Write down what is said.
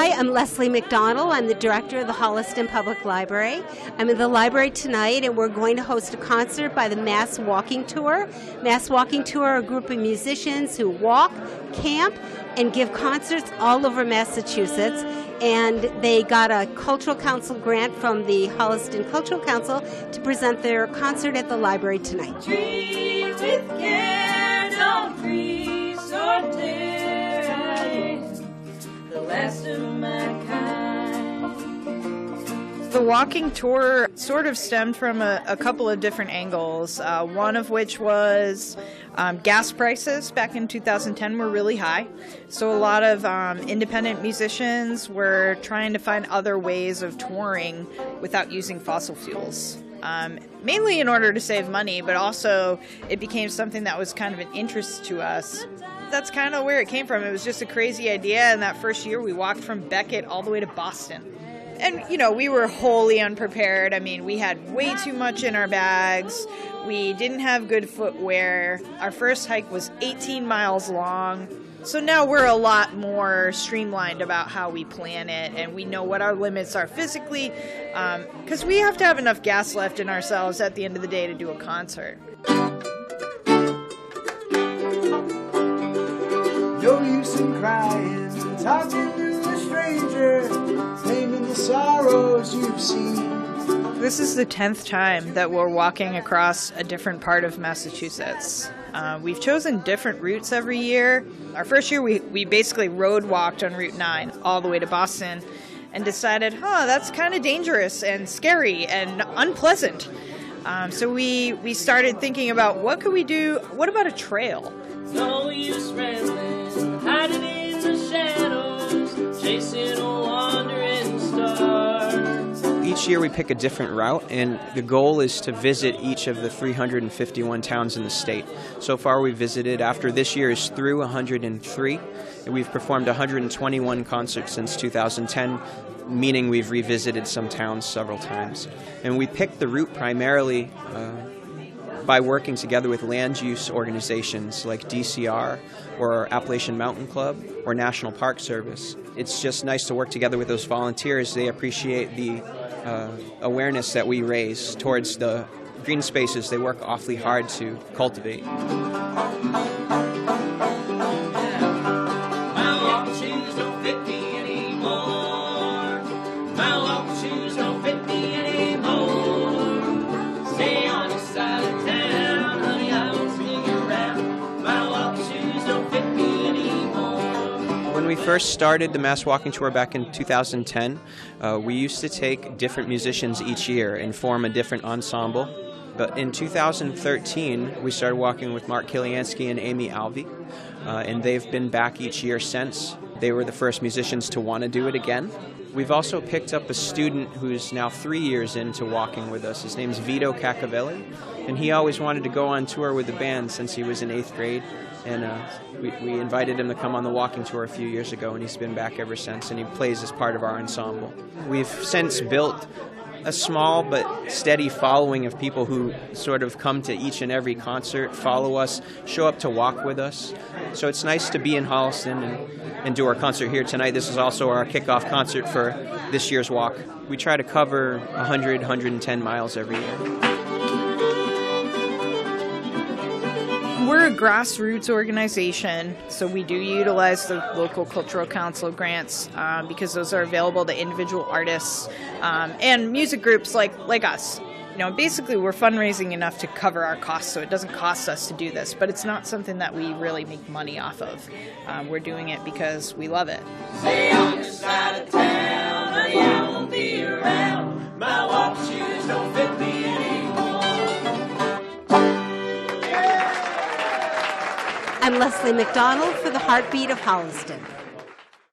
Hi, I'm Leslie McDonald. I'm the director of the Holliston Public Library. I'm in the library tonight, and we're going to host a concert by the Mass Walking Tour. Mass Walking Tour are a group of musicians who walk, camp, and give concerts all over Massachusetts. And they got a Cultural Council grant from the Holliston Cultural Council to present their concert at the library tonight. Treat with care, don't freeze or tear. I am the last of my kind. The walking tour sort of stemmed from a couple of different angles, one of which was gas prices back in 2010 were really high. So a lot of independent musicians were trying to find other ways of touring without using fossil fuels. Mainly in order to save money, but also it became something that was kind of an interest to us. That's kind of where it came from. It was just a crazy idea, and that first year we walked from Beckett all the way to Boston. And, you know, we were wholly unprepared. I mean, we had way too much in our bags. We didn't have good footwear. Our first hike was 18 miles long. So now we're a lot more streamlined about how we plan it, and we know what our limits are physically, because we have to have enough gas left in ourselves at the end of the day to do a concert. No use in crying, talking to a stranger, naming the sorrows you've seen. This is the 10th time that we're walking across a different part of Massachusetts. We've chosen different routes every year. Our first year we basically road walked on Route 9 all the way to Boston and decided, that's kind of dangerous and scary and unpleasant. So we started thinking about what could we do, what about a trail? No use rambling, hiding in the shadows, chasing a wandering star. Each year we pick a different route, and the goal is to visit each of the 351 towns in the state. So far we've visited, after this year is through, 103, and we've performed 121 concerts since 2010, meaning we've revisited some towns several times. And we picked the route primarily by working together with land use organizations like DCR or Appalachian Mountain Club or National Park Service. It's just nice to work together with those volunteers. They appreciate the awareness that we raise towards the green spaces they work awfully hard to cultivate. When we first started the Mass Walking Tour back in 2010, we used to take different musicians each year and form a different ensemble. But in 2013, we started walking with Mark Kiliansky and Amy Alvey, and they've been back each year since. They were the first musicians to want to do it again. We've also picked up a student who's now 3 years into walking with us. His name's Vito Cacavelli, and he always wanted to go on tour with the band since he was in 8th grade. And we invited him to come on the walking tour a few years ago, and he's been back ever since, and he plays as part of our ensemble. We've since built a small but steady following of people who sort of come to each and every concert, follow us, show up to walk with us. So it's nice to be in Holliston and do our concert here tonight. This is also our kickoff concert for this year's walk. We try to cover 100, 110 miles every year. We're a grassroots organization, so we do utilize the local cultural council grants because those are available to individual artists and music groups like us. You know, basically we're fundraising enough to cover our costs, so it doesn't cost us to do this, but it's not something that we really make money off of. We're doing it because we love it. Stay on your side of town, honey, I won't be around. My walk shoes don't fit me anymore. I'm Leslie McDonald for the Heartbeat of Holliston.